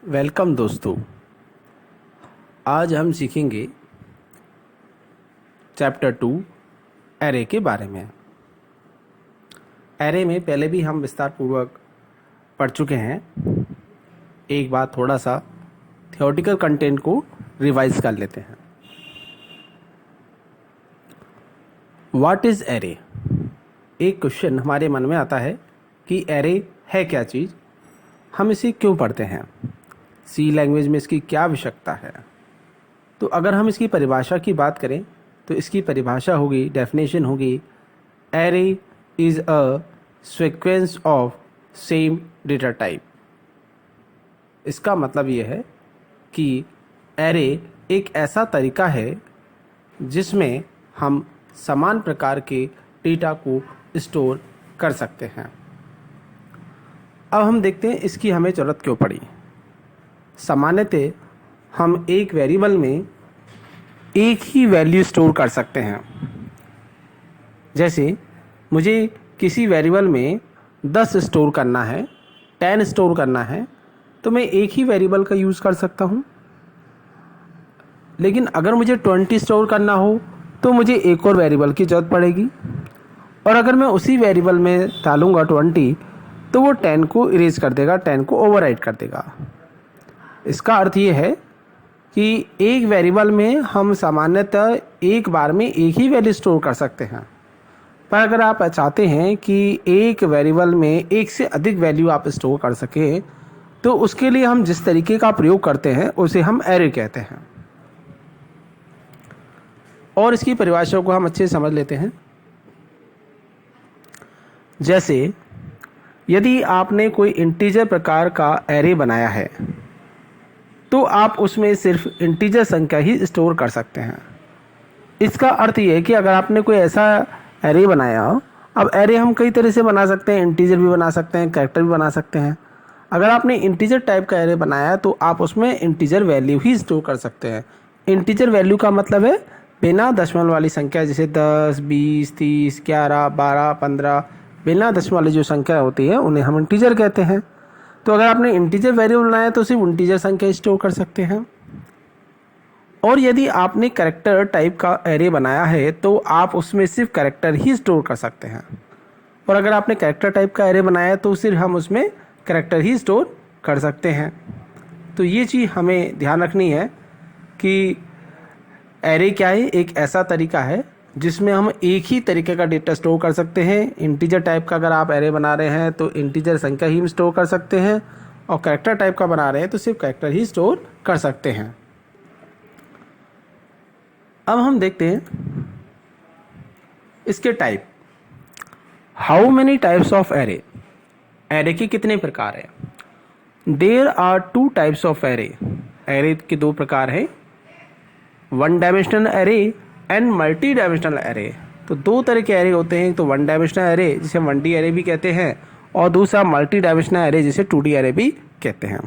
Welcome दोस्तों। आज हम सीखेंगे चैप्टर 2 एरे के बारे में। एरे में पहले भी हम विस्तार पूर्वक पढ़ चुके हैं। एक बार थोड़ा सा थियोरेटिकल कंटेंट को रिवाइज कर लेते हैं। What is array? एक क्वेश्चन हमारे मन में आता है कि एरे है क्या चीज़, हम इसे क्यों पढ़ते हैं, सी लैंग्वेज में इसकी क्या आवश्यकता है। तो अगर हम इसकी परिभाषा की बात करें तो इसकी परिभाषा होगी, डेफिनेशन होगी, array is a sequence of same data type. इसका मतलब ये है कि एरे एक ऐसा तरीका है जिसमें हम समान प्रकार के डेटा को स्टोर कर सकते हैं। अब हम देखते हैं इसकी हमें ज़रूरत क्यों पड़ी। सामान्यतः हम एक वेरिएबल में एक ही वैल्यू स्टोर कर सकते हैं। जैसे मुझे किसी वेरिएबल में 10 स्टोर करना है, 10 स्टोर करना है, तो मैं एक ही वेरिएबल का यूज़ कर सकता हूँ। लेकिन अगर मुझे 20 स्टोर करना हो तो मुझे एक और वेरिएबल की ज़रूरत पड़ेगी, और अगर मैं उसी वेरिएबल में डालूँगा 20 तो वो 10 को इरेज कर देगा, 10 को ओवरराइट कर देगा। इसका अर्थ ये है कि एक वेरिएबल में हम सामान्यतः एक बार में एक ही वैल्यू स्टोर कर सकते हैं। पर अगर आप चाहते हैं कि एक वेरिएबल में एक से अधिक वैल्यू आप स्टोर कर सकें तो उसके लिए हम जिस तरीके का प्रयोग करते हैं उसे हम एरे कहते हैं। और इसकी परिभाषा को हम अच्छे से समझ लेते हैं। जैसे यदि आपने कोई इंटीजर प्रकार का एरे बनाया है तो आप उसमें सिर्फ इंटीजर संख्या ही स्टोर कर सकते हैं। इसका अर्थ ये है कि अगर आपने कोई ऐसा एरे बनाया, अब एरे हम कई तरह से बना सकते हैं, इंटीजर भी बना सकते हैं, कैरेक्टर भी बना सकते हैं। अगर आपने इंटीजर टाइप का एरे बनाया तो आप उसमें इंटीजर वैल्यू ही स्टोर कर सकते हैं। इंटीजर वैल्यू का मतलब है बिना दशमलव वाली संख्या, जैसे 10, 20, 30, 11, 12, 15, बिना दशमलव वाली जो संख्या होती है उन्हें हम इंटीजर कहते हैं। तो अगर आपने इंटीजर वेरिएबल बनाया तो सिर्फ इंटीजर संख्या स्टोर कर सकते हैं। और यदि आपने कैरेक्टर टाइप का एरे बनाया है तो आप उसमें सिर्फ कैरेक्टर ही स्टोर कर सकते हैं। और अगर आपने कैरेक्टर टाइप का एरे बनाया तो सिर्फ हम उसमें कैरेक्टर ही स्टोर कर सकते हैं। तो ये चीज़ हमें ध्यान रखनी है कि एरे क्या है, एक ऐसा तरीका है जिसमें हम एक ही तरीके का डेटा स्टोर कर सकते हैं। इंटीजर टाइप का अगर आप एरे बना रहे हैं तो इंटीजर संख्या ही स्टोर कर सकते हैं, और कैरेक्टर टाइप का बना रहे हैं तो सिर्फ कैरेक्टर ही स्टोर कर सकते हैं। अब हम देखते हैं इसके type. How many types of array? Array के कितने प्रकार हैं? There are 2 types of array. Array के 2 प्रकार हैं, 1 dimensional array and multi dimensional array. तो 2 तरह के एरे होते हैं, तो 1 डायमेंशनल एरे जिसे 1D एरे भी कहते हैं, और दूसरा मल्टी डायमेंशनल एरे जिसे 2D एरे भी कहते हैं।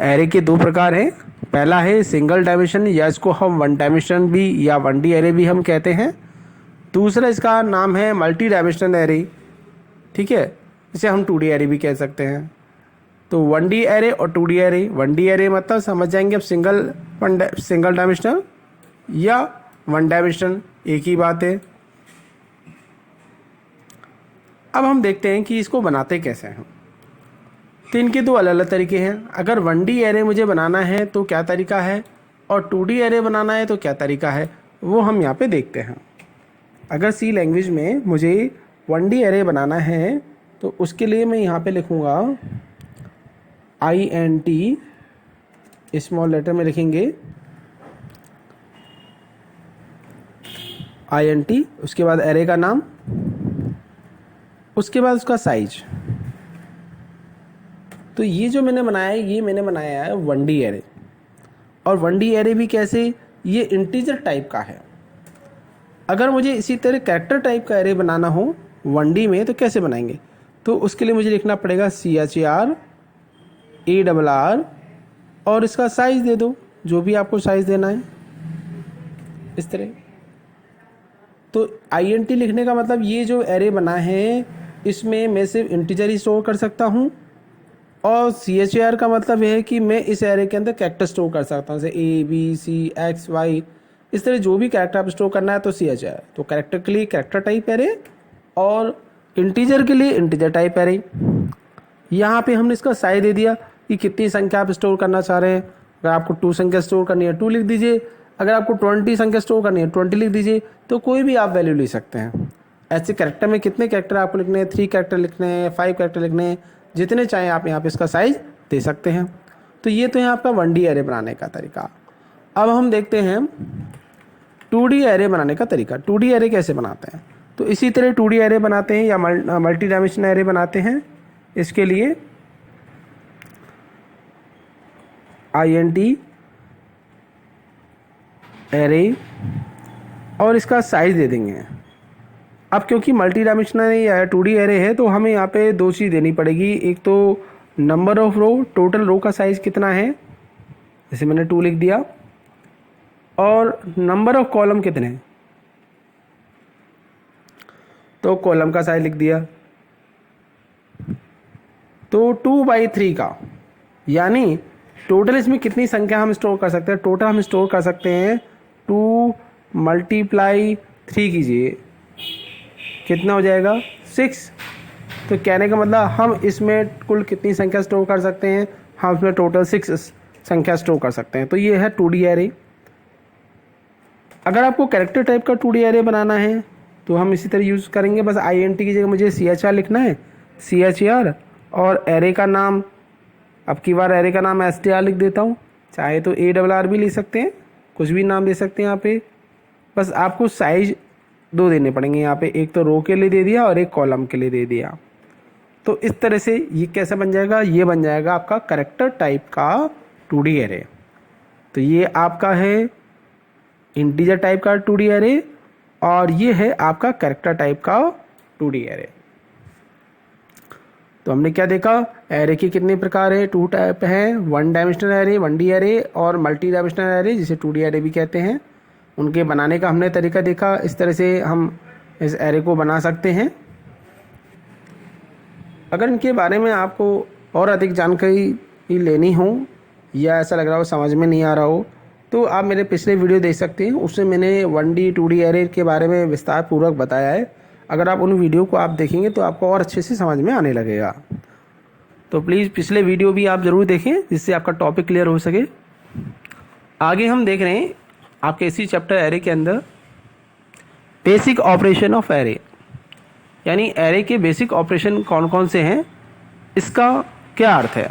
एरे के 2 प्रकार हैं। पहला है सिंगल डायमेंशन, या इसको हम 1 डायमेंशन भी या 1D एरे भी हम कहते हैं। दूसरा इसका नाम है मल्टी डायमेंशनल एरे, ठीक है, इसे हम 2D एरे भी कह सकते हैं। तो 1D एरे और 2D एरे। 1D एरे मतलब समझ जाएंगे अब सिंगल डायमेंशनल या 1 डायमेंशन, एक ही बात है। अब हम देखते हैं कि इसको बनाते कैसे हैं। तो इनके 2 अलग अलग तरीके हैं। अगर 1D एरे मुझे बनाना है तो क्या तरीका है, और 2D एरे बनाना है तो क्या तरीका है, वो हम यहाँ पे देखते हैं। अगर सी लैंग्वेज में मुझे 1D एरे बनाना है तो उसके लिए मैं यहाँ पे लिखूँगा INT, स्मॉल लेटर में लिखेंगे INT, उसके बाद एरे का नाम, उसके बाद उसका साइज। तो ये जो मैंने बनाया है, ये मैंने बनाया है 1D एरे। और 1D एरे भी कैसे, ये इंटीजर टाइप का है। अगर मुझे इसी तरह कैरेक्टर टाइप का एरे बनाना हो 1D में तो कैसे बनाएंगे, तो उसके लिए मुझे लिखना पड़ेगा CHR ARR, और इसका साइज़ दे दो, जो भी आपको साइज़ देना है इस तरह। तो INT लिखने का मतलब ये जो एरे बना है इसमें मैं सिर्फ इंटीजर ही स्टोर कर सकता हूँ, और CHAR का मतलब है कि मैं इस एरे के अंदर कैरेक्टर स्टोर कर सकता हूँ, जैसे ABCXY, इस तरह जो भी कैरेक्टर आप स्टोर करना है तो CHAR। तो कैरेक्टर के लिए कैरेक्टर टाइप एरे और इंटीजर के लिए इंटीजर टाइप एरे। यहाँ पे हमने इसका साइज दे दिया कि कितनी संख्या आप स्टोर करना चाह रहे हैं। अगर आपको 2 संख्या स्टोर करनी है 2 लिख दीजिए, अगर आपको 20 संख्या स्टोर करनी है 20 लिख दीजिए। तो कोई भी आप वैल्यू ले सकते हैं। ऐसे कैरेक्टर में कितने कैरेक्टर आपको लिखने हैं, 3 कैरेक्टर लिखने हैं, 5 कैरेक्टर लिखने हैं, जितने चाहें आप यहाँ पे इसका साइज दे सकते हैं। तो ये तो है आपका 1D एरे बनाने का तरीका। अब हम देखते हैं 2D एरे बनाने का तरीका। 2D एरे कैसे बनाते हैं? तो इसी तरह 2D एरे बनाते हैं या मल्टी डायमेंशनल एरे बनाते हैं। इसके लिए INT एरे और इसका साइज दे देंगे। अब क्योंकि मल्टी डायमेंशनल या 2D एरे है तो हमें यहाँ पे 2 चीज़ देनी पड़ेगी। एक तो number of row, total row का साइज़ कितना है, जैसे मैंने 2 लिख दिया, और नंबर ऑफ कॉलम कितने हैं, तो कॉलम का साइज लिख दिया। तो 2/3 का, यानी टोटल इसमें कितनी संख्या हम स्टोर कर सकते हैं? टोटल हम स्टोर कर सकते हैं 2 × 3 कीजिए, कितना हो जाएगा 6। तो कहने का मतलब हम इसमें कुल कितनी संख्या स्टोर कर सकते हैं? हम इसमें टोटल 6 संख्या स्टोर कर सकते हैं। तो ये है 2D एरे। अगर आपको कैरेक्टर टाइप का 2D एरे बनाना है तो हम इसी तरह यूज़ करेंगे। बस INT की जगह मुझे CHR लिखना है, CHR, और एरे का नाम, अब की बार एरे का नाम STR लिख देता हूँ। चाहे तो ARR भी ले सकते हैं, कुछ भी नाम दे सकते हैं यहाँ पे। बस आपको साइज 2 देने पड़ेंगे यहाँ पे, एक तो रो के लिए दे दिया और एक कॉलम के लिए दे दिया। तो इस तरह से ये कैसे बन जाएगा? ये बन जाएगा आपका कैरेक्टर टाइप का 2D एरे। तो ये आपका है इंटीजर टाइप का 2D एरे और ये है आपका कैरेक्टर टाइप का 2D एरे। तो हमने क्या देखा? एरे के कितने प्रकार है? 2 टाइप हैं, 1 डायमेंशनल एरे, 1D एरे, और मल्टी डायमेंशनल एरे जिसे 2D एरे भी कहते हैं। उनके बनाने का हमने तरीका देखा। इस तरह से हम इस एरे को बना सकते हैं। अगर इनके बारे में आपको और अधिक जानकारी लेनी हो या ऐसा लग रहा हो समझ में नहीं आ रहा हो तो आप मेरे पिछले वीडियो देख सकते हैं, उसमें मैंने 1D 2D एरे के बारे में विस्तार पूर्वक बताया है। अगर आप उन वीडियो को आप देखेंगे तो आपको और अच्छे से समझ में आने लगेगा। तो प्लीज़ पिछले वीडियो भी आप ज़रूर देखें जिससे आपका टॉपिक क्लियर हो सके। आगे हम देख रहे हैं आपके इसी चैप्टर एरे के अंदर बेसिक ऑपरेशन ऑफ एरे, यानी एरे के बेसिक ऑपरेशन कौन कौन से हैं, इसका क्या अर्थ है।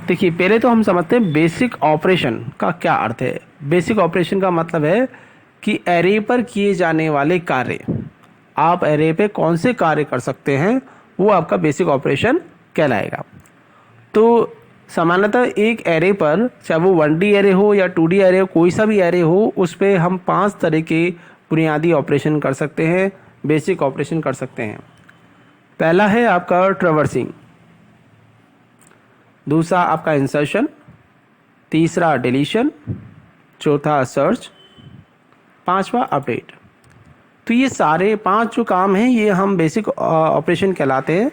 देखिए, पहले तो हम समझते हैं बेसिक ऑपरेशन का क्या अर्थ है। बेसिक ऑपरेशन का मतलब है कि एरे पर किए जाने वाले कार्य, आप एरे पे कौन से कार्य कर सकते हैं, वो आपका बेसिक ऑपरेशन कहलाएगा। तो सामान्यतः एक एरे पर, चाहे वो 1D एरे हो या 2D एरे हो, कोई सा भी एरे हो, उस पर हम 5 तरह के बुनियादी ऑपरेशन कर सकते हैं, बेसिक ऑपरेशन कर सकते हैं। पहला है आपका ट्रैवर्सिंग, दूसरा आपका इंसर्शन, तीसरा डिलीशन, चौथा सर्च, पांचवा अपडेट। तो ये सारे 5 जो काम हैं ये हम बेसिक ऑपरेशन कहलाते हैं।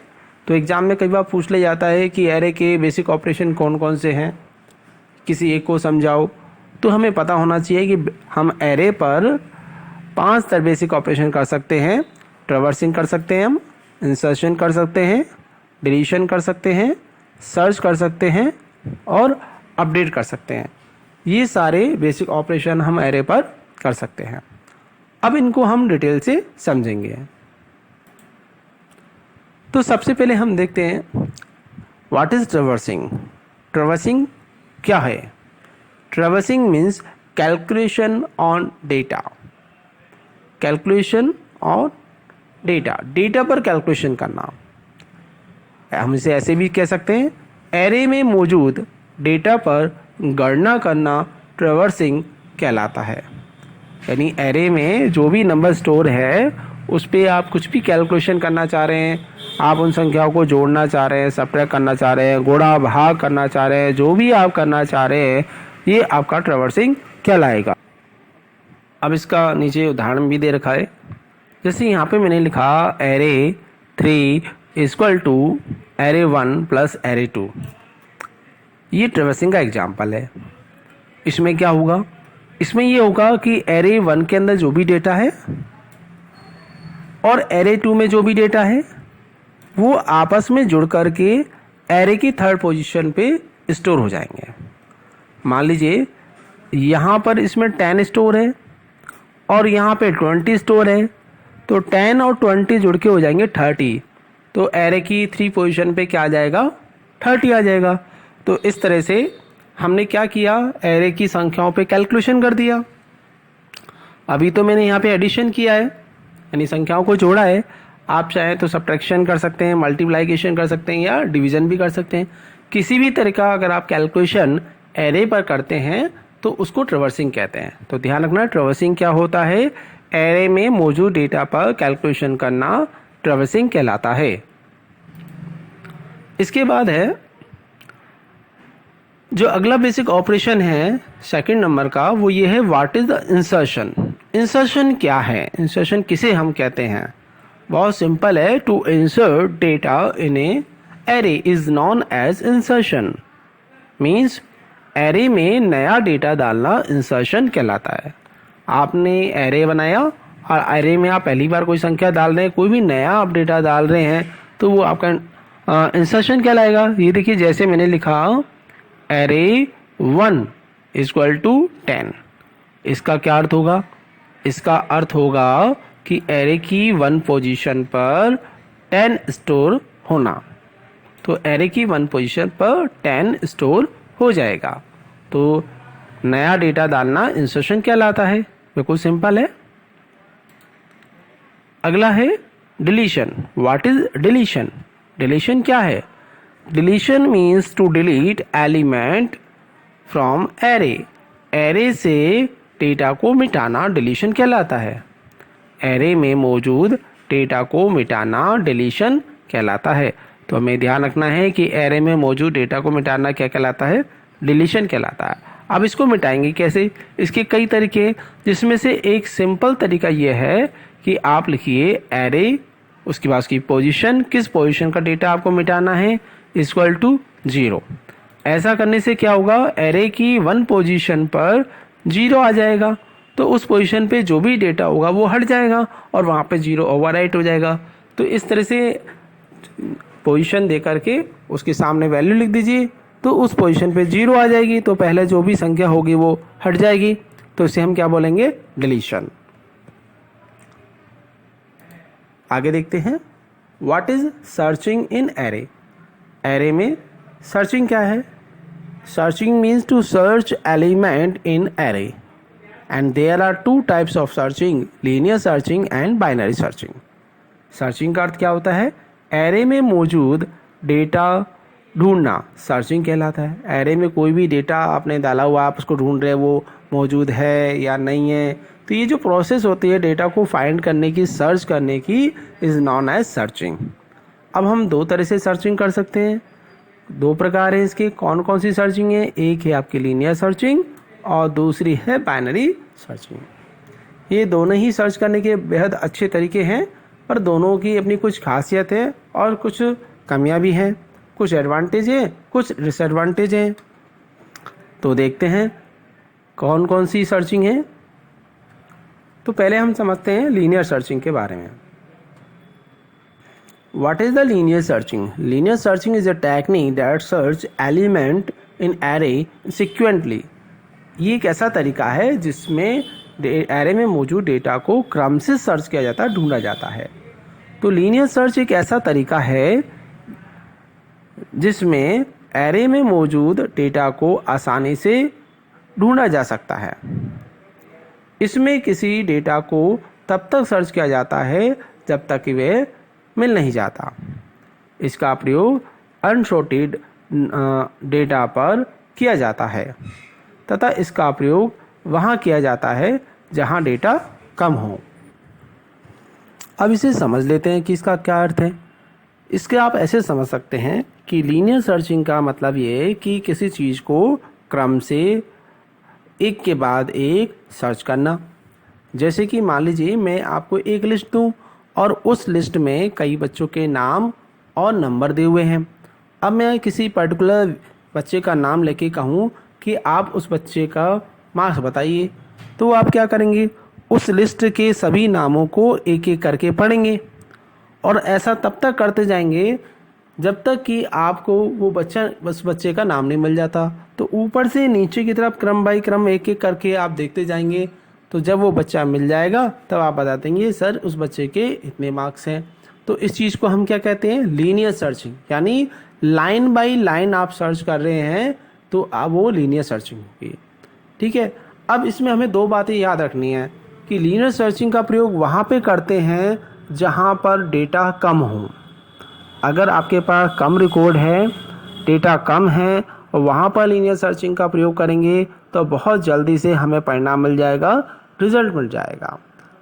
तो एग्ज़ाम में कई बार पूछ लिया जाता है कि एरे के बेसिक ऑपरेशन कौन कौन से हैं, किसी एक को समझाओ। तो हमें पता होना चाहिए कि हम एरे पर 5 तरह बेसिक ऑपरेशन कर सकते हैं। ट्रैवर्सिंग कर सकते हैं, हम इंसर्शन कर सकते हैं, डिलीशन कर सकते हैं, सर्च कर सकते हैं और अपडेट कर सकते हैं। ये सारे बेसिक ऑपरेशन हम एरे पर कर सकते हैं। अब इनको हम डिटेल से समझेंगे। तो सबसे पहले हम देखते हैं व्हाट इज़ ट्रैवर्सिंग। ट्रैवर्सिंग क्या है? Traversing means calculation on data. Calculation on data, data पर कैलकुलेशन करना। हम इसे ऐसे भी कह सकते हैं, एरे में मौजूद डेटा पर गणना करना ट्रैवर्सिंग कहलाता है। यानी एरे में जो भी नंबर स्टोर है उस पर आप कुछ भी कैलकुलेशन करना चाह रहे हैं, आप उन संख्याओं को जोड़ना चाह रहे हैं, सब्ट्रैक्ट करना चाह रहे हैं, गुणा भाग करना चाह रहे हैं, जो भी आप करना चाह रहे हैं, ये आपका ट्रैवर्सिंग कहलाएगा। अब इसका नीचे उदाहरण भी दे रखा है। जैसे यहाँ पे मैंने लिखा एरे 3 = एरे 1 प्लस एरे 2, ये ट्रैवर्सिंग का एग्जाम्पल है। इसमें क्या होगा, इसमें ये होगा कि एरे 1 के अंदर जो भी डेटा है और एरे 2 में जो भी डेटा है वो आपस में जुड़ करके एरे की थर्ड पोजीशन पे स्टोर हो जाएंगे। मान लीजिए यहाँ पर इसमें 10 स्टोर है और यहाँ पे 20 स्टोर है, तो 10 और 20 जुड़ के हो जाएंगे 30। तो एरे की 3 पोजीशन पे क्या आ जाएगा, 30 आ जाएगा। तो इस तरह से हमने क्या किया, एरे की संख्याओं पे कैलकुलेशन कर दिया। अभी तो मैंने यहाँ पे एडिशन किया है, यानी संख्याओं को जोड़ा है। आप चाहें तो सब्ट्रैक्शन कर सकते हैं, मल्टीप्लिकेशन कर सकते हैं या डिवीजन भी कर सकते हैं। किसी भी तरह का अगर आप कैलकुलेशन एरे पर करते हैं तो उसको ट्रैवर्सिंग कहते हैं। तो ध्यान रखना, ट्रैवर्सिंग क्या होता है, एरे में मौजूद डेटा पर कैलकुलेशन करना ट्रैवर्सिंग कहलाता है। इसके बाद है जो अगला बेसिक ऑपरेशन है सेकंड नंबर का, वो ये है what is the insertion. Insertion क्या है, इंसर्शन किसे हम कहते हैं? बहुत सिंपल है, to insert data in a array is known as insertion. Means array में नया डेटा डालना इंसर्शन कहलाता है। आपने एरे बनाया और एरे में आप पहली बार कोई संख्या डाल रहे हैं, कोई भी नया आप डेटा डाल रहे हैं, तो वो आपका इंसर्शन कहलाएगा। ये देखिए, जैसे मैंने लिखा एरे 1 इक्वल टू 10, इसका क्या अर्थ होगा? इसका अर्थ होगा कि एरे की 1 पोजीशन पर 10 स्टोर होना। तो एरे की 1 पोजीशन पर 10 स्टोर हो जाएगा। तो नया डेटा डालना इंसर्शन कहलाता है। बिल्कुल सिंपल है। अगला है deletion. What is deletion? Deletion क्या है? Deletion means to delete element from array. Array से डेटा को मिटाना डिलीशन कहलाता है। एरे में मौजूद डेटा को मिटाना डिलीशन कहलाता है। तो हमें ध्यान रखना है कि एरे में मौजूद डेटा को मिटाना क्या कहलाता है? डिलीशन कहलाता है। अब इसको मिटाएंगे कैसे? इसके कई तरीके हैं, जिसमें से एक सिंपल तरीका यह है कि आप लिखिए एरे, उसके बाद उसकी पोजीशन, किस पोजीशन का डेटा आपको मिटाना है, इक्वल टू 0। ऐसा करने से क्या होगा, एरे की 1 पोजीशन पर 0 आ जाएगा। तो उस पोजीशन पे जो भी डेटा होगा वो हट जाएगा और वहाँ पे 0 ओवरराइट हो जाएगा। तो इस तरह से पोजीशन दे करके उसके सामने वैल्यू लिख दीजिए, तो उस पोजीशन पे 0 आ जाएगी, तो पहले जो भी संख्या होगी वो हट जाएगी। तो इसे हम क्या बोलेंगे? डिलीशन। आगे देखते हैं, what is searching in array. Array में सर्चिंग क्या है? Searching means to search element in array and there are 2 types of searching, linear searching and binary searching. Searching का अर्थ क्या होता है? एरे में मौजूद डेटा ढूंढना सर्चिंग कहलाता है। एरे में कोई भी डेटा आपने डाला हुआ, आप उसको ढूंढ रहे हैं, वो मौजूद है या नहीं है, तो ये जो प्रोसेस होती है डेटा को फाइंड करने की, सर्च करने की, इज नॉन एज सर्चिंग। अब हम 2 तरह से सर्चिंग कर सकते हैं। 2 प्रकार है इसके। कौन कौन सी सर्चिंग है? एक है आपकी लीनियर सर्चिंग और दूसरी है बाइनरी सर्चिंग। ये दोनों ही सर्च करने के बेहद अच्छे तरीके हैं, पर दोनों की अपनी कुछ खासियत है और कुछ कमियां भी हैं, कुछ एडवांटेज है, कुछ डिसएडवांटेज हैं। तो देखते हैं कौन कौन सी सर्चिंग है। तो पहले हम समझते हैं लीनियर सर्चिंग के बारे में। What is the linear searching? Linear searching is a technique that search element in array sequentially. ये एक ऐसा तरीका है जिसमें एरे में मौजूद डेटा को क्रम से सर्च किया जाता है, ढूंढा जाता है। तो लीनियर सर्च एक ऐसा तरीका है जिसमें एरे में मौजूद डेटा को आसानी से ढूंढा जा सकता है। इसमें किसी डेटा को तब तक सर्च किया जाता है जब तक कि वह मिल नहीं जाता। इसका प्रयोग अनसॉर्टेड डेटा पर किया जाता है तथा इसका प्रयोग वहाँ किया जाता है जहाँ डेटा कम हो। अब इसे समझ लेते हैं कि इसका क्या अर्थ है। इसके आप ऐसे समझ सकते हैं कि लीनियर सर्चिंग का मतलब ये है कि किसी चीज़ को क्रम से एक के बाद एक सर्च करना। जैसे कि मान लीजिए मैं आपको एक लिस्ट दूं और उस लिस्ट में कई बच्चों के नाम और नंबर दिए हुए हैं। अब मैं किसी पर्टिकुलर बच्चे का नाम लेके कहूँ कि आप उस बच्चे का मार्क्स बताइए, तो आप क्या करेंगे, उस लिस्ट के सभी नामों को एक एक करके पढ़ेंगे और ऐसा तब तक करते जाएंगे जब तक कि आपको वो उस बच्चे का नाम नहीं मिल जाता। तो ऊपर से नीचे की तरफ क्रम बाई क्रम एक एक करके आप देखते जाएंगे। तो जब वो बच्चा मिल जाएगा तब आप बता देंगे सर उस बच्चे के इतने मार्क्स हैं। तो इस चीज़ को हम क्या कहते हैं, लीनियर सर्चिंग, यानी लाइन बाई लाइन आप सर्च कर रहे हैं तो अब वो लीनियर सर्चिंग होगी। ठीक है, अब इसमें हमें दो बातें याद रखनी है कि लीनियर सर्चिंग का प्रयोग वहाँ पे करते हैं जहाँ पर डेटा कम हो। अगर आपके पास कम रिकॉर्ड है, डेटा कम है, और वहाँ पर लीनियर सर्चिंग का प्रयोग करेंगे तो बहुत जल्दी से हमें परिणाम मिल जाएगा, रिजल्ट मिल जाएगा।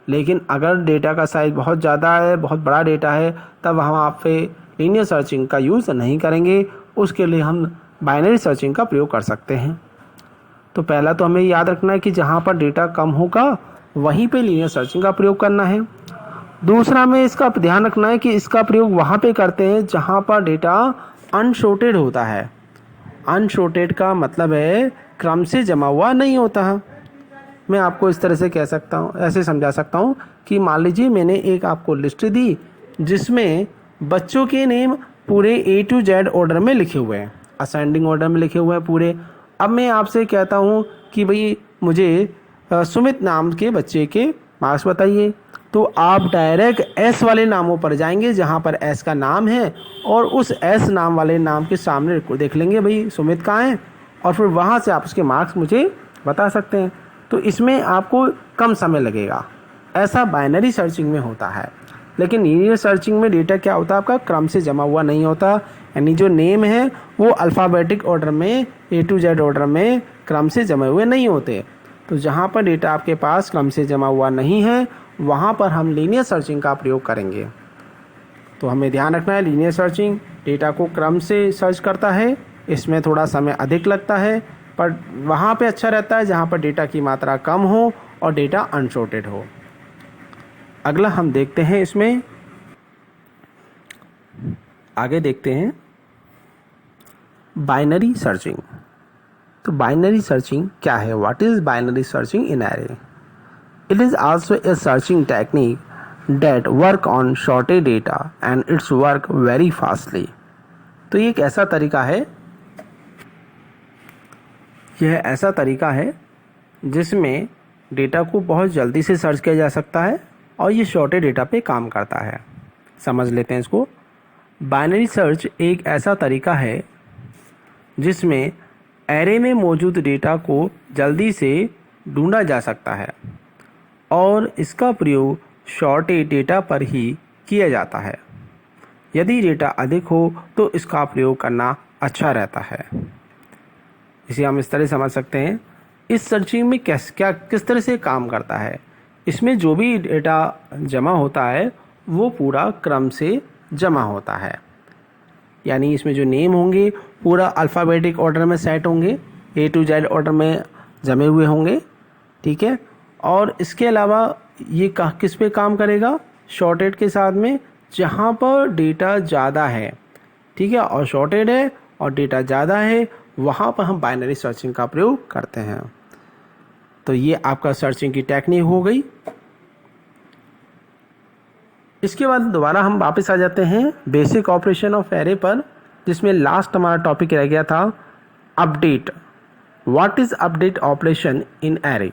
लेकिन अगर डेटा का साइज़ बहुत ज़्यादा है, बहुत बड़ा डेटा है, तब हम आप पे लीनियर सर्चिंग का यूज़ नहीं करेंगे। उसके लिए हम बाइनरी सर्चिंग का प्रयोग कर सकते हैं। तो पहला तो हमें याद रखना है कि जहाँ पर डेटा कम होगा वहीं पे लीनियर सर्चिंग का प्रयोग करना है। दूसरा में इसका ध्यान रखना है कि इसका प्रयोग वहाँ पे करते हैं जहाँ पर डेटा अनसॉर्टेड होता है। अनसॉर्टेड का मतलब है क्रम से जमा हुआ नहीं होता है। मैं आपको इस तरह से कह सकता हूँ, ऐसे समझा सकता हूँ कि मान लीजिए मैंने एक आपको लिस्ट दी जिसमें बच्चों के नेम पूरे A to Z ऑर्डर में लिखे हुए हैं, असेंडिंग ऑर्डर में लिखे हुए हैं पूरे। अब मैं आपसे कहता हूँ कि भाई मुझे सुमित नाम के बच्चे के मार्क्स बताइए, तो आप डायरेक्ट S वाले नामों पर जाएंगे जहाँ पर S का नाम है और उस S नाम वाले नाम के सामने देख लेंगे भाई सुमित कहाँ है, और फिर वहाँ से आप उसके मार्क्स मुझे बता सकते हैं। तो इसमें आपको कम समय लगेगा। ऐसा बाइनरी सर्चिंग में होता है। लेकिन लीनियर सर्चिंग में डेटा क्या होता है, आपका क्रम से जमा हुआ नहीं होता, यानी जो नेम है वो अल्फ़ाबेटिक ऑर्डर में A to Z ऑर्डर में क्रम से जमे हुए नहीं होते। तो जहाँ पर डेटा आपके पास क्रम से जमा हुआ नहीं है वहाँ पर हम लीनियर सर्चिंग का प्रयोग करेंगे। तो हमें ध्यान रखना है, लीनियर सर्चिंग डेटा को क्रम से सर्च करता है, इसमें थोड़ा समय अधिक लगता है, पर वहाँ पे अच्छा रहता है जहाँ पर डेटा की मात्रा कम हो और डेटा अनसॉर्टेड हो। अगला हम देखते हैं, इसमें आगे देखते हैं बाइनरी सर्चिंग। तो बाइनरी सर्चिंग क्या है, what is binary searching in array? It is also a searching technique that work on sorted data and its work very fastly. तो ये एक ऐसा तरीका है, यह ऐसा तरीका है जिसमें डेटा को बहुत जल्दी से सर्च किया जा सकता है और ये शॉर्टेड डेटा पे काम करता है। समझ लेते हैं इसको। बाइनरी सर्च एक ऐसा तरीका है जिसमें एरे में मौजूद डेटा को जल्दी से ढूंढा जा सकता है और इसका प्रयोग शॉर्टेड डेटा पर ही किया जाता है। यदि डेटा अधिक हो तो इसका प्रयोग करना अच्छा रहता है। इसे हम इस तरह समझ सकते हैं, इस सर्चिंग में किस तरह से काम करता है। इसमें जो भी डेटा जमा होता है वो पूरा क्रम से जमा होता है, यानी इसमें जो नेम होंगे पूरा अल्फ़ाबेटिक ऑर्डर में सेट होंगे, A to Z ऑर्डर में जमे हुए होंगे। ठीक है, और इसके अलावा ये किस पे काम करेगा, शॉर्टेड के साथ में, जहाँ पर डेटा ज़्यादा है। ठीक है, और शॉर्टेड है और डेटा ज़्यादा है वहाँ पर हम बाइनरी सर्चिंग का प्रयोग करते हैं। तो ये आपका सर्चिंग की टेक्निक हो गई। इसके बाद दोबारा हम वापस आ जाते हैं बेसिक ऑपरेशन ऑफ एरे पर, जिसमें लास्ट हमारा टॉपिक रह गया था update. What is update operation in array?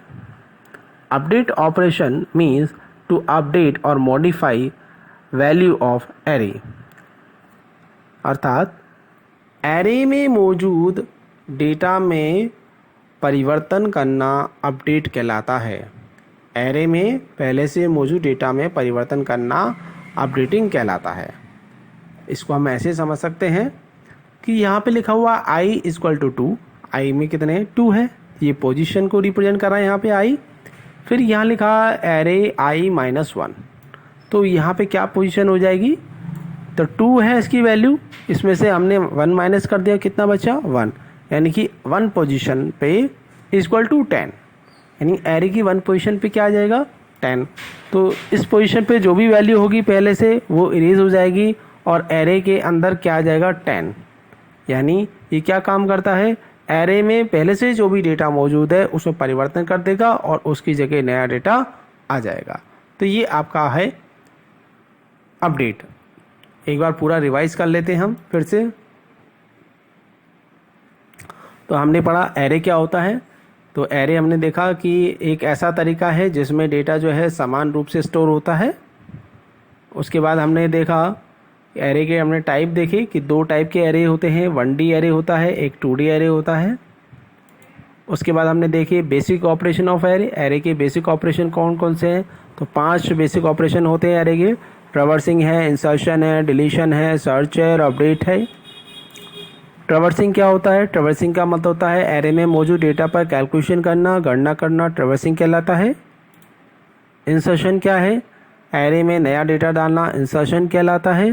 Update operation means to update और मॉडिफाई वैल्यू ऑफ एरे, अर्थात एरे में मौजूद डेटा में परिवर्तन करना अपडेट कहलाता है। एरे में पहले से मौजूद डेटा में परिवर्तन करना अपडेटिंग कहलाता है। इसको हम ऐसे समझ सकते हैं कि यहाँ पे लिखा हुआ i इक्वल टू 2, i में कितने 2 है, ये पोजीशन को रिप्रेजेंट कर रहा है यहाँ पे i। फिर यहाँ लिखा एरे i माइनस 1, तो यहाँ पे क्या पोजीशन हो जाएगी, तो 2 है इसकी वैल्यू, इसमें से हमने 1 माइनस कर दिया, कितना बचा 1, यानी कि 1 पोजीशन पे इक्वल टू 10, यानी एरे की 1 पोजीशन पे क्या आ जाएगा 10। तो इस पोजीशन पे जो भी वैल्यू होगी पहले से वो इरेज हो जाएगी और एरे के अंदर क्या आ जाएगा 10। यानी ये क्या काम करता है, एरे में पहले से जो भी डेटा मौजूद है उसमें परिवर्तन कर देगा और उसकी जगह नया डेटा आ जाएगा। तो ये आपका है अपडेट। एक बार पूरा रिवाइज कर लेते हैं हम फिर से। तो हमने पढ़ा एरे क्या होता है। तो एरे हमने देखा कि एक ऐसा तरीका है जिसमें डेटा जो है समान रूप से स्टोर होता है। उसके बाद हमने देखा एरे के हमने टाइप देखे कि 2 टाइप के एरे होते हैं, 1D एरे होता है, एक 2D एरे होता है। उसके बाद हमने देखे basic operation of array. Array के बेसिक ऑपरेशन कौन कौन से हैं, तो 5 बेसिक ऑपरेशन होते हैं एरे के। ट्रैवर्सिंग है, इंसर्शन है, डिलीशन है, सर्च है और अपडेट है। ट्रैवर्सिंग क्या होता है, ट्रैवर्सिंग का मतलब होता है एरे में मौजूद डेटा पर कैलकुलेशन करना, गणना करना, ट्रैवर्सिंग कहलाता है। इंसर्शन क्या है, एरे में नया डेटा डालना, इंसर्शन कहलाता है।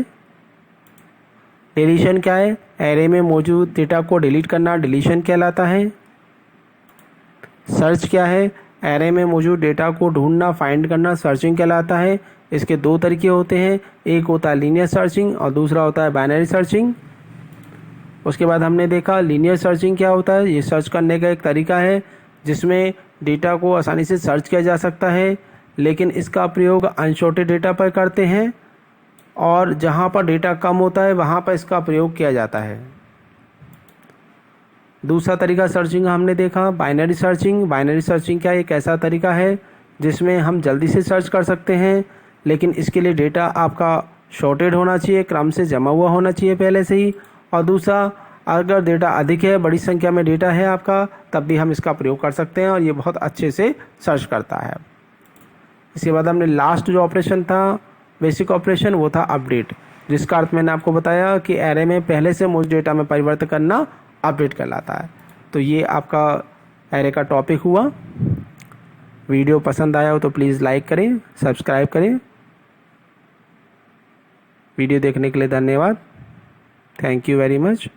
डिलीशन क्या है, एरे में मौजूद डेटा को डिलीट करना, डिलीशन कहलाता है। सर्च क्या है, एरे में मौजूद डेटा को ढूंढना, फाइंड करना, सर्चिंग कहलाता है। इसके 2 तरीके होते हैं, एक होता है लीनियर सर्चिंग और दूसरा होता है बाइनरी सर्चिंग। उसके बाद हमने देखा लीनियर सर्चिंग क्या होता है। ये सर्च करने का एक तरीका है जिसमें डेटा को आसानी से सर्च किया जा सकता है, लेकिन इसका प्रयोग अनसॉर्टेड डेटा पर करते हैं और जहाँ पर डेटा कम होता है वहाँ पर इसका प्रयोग किया जाता है। दूसरा तरीका सर्चिंग हमने देखा बाइनरी सर्चिंग। बाइनरी सर्चिंग क्या एक ऐसा तरीका है जिसमें हम जल्दी से सर्च कर सकते हैं, लेकिन इसके लिए डेटा आपका शॉर्टेड होना चाहिए, क्रम से जमा हुआ होना चाहिए पहले से ही। और दूसरा, अगर डेटा अधिक है, बड़ी संख्या में डेटा है आपका, तब भी हम इसका प्रयोग कर सकते हैं और ये बहुत अच्छे से सर्च करता है। इसके बाद हमने लास्ट जो ऑपरेशन था बेसिक ऑपरेशन, वो था अपडेट, जिसका अर्थ मैंने आपको बताया कि एरे में पहले से मौजूद डेटा में परिवर्तन करना अपडेट कहलाता है। तो ये आपका एरे का टॉपिक हुआ। वीडियो पसंद आया हो तो प्लीज़ लाइक करें, सब्सक्राइब करें। वीडियो देखने के लिए धन्यवाद। Thank you very much.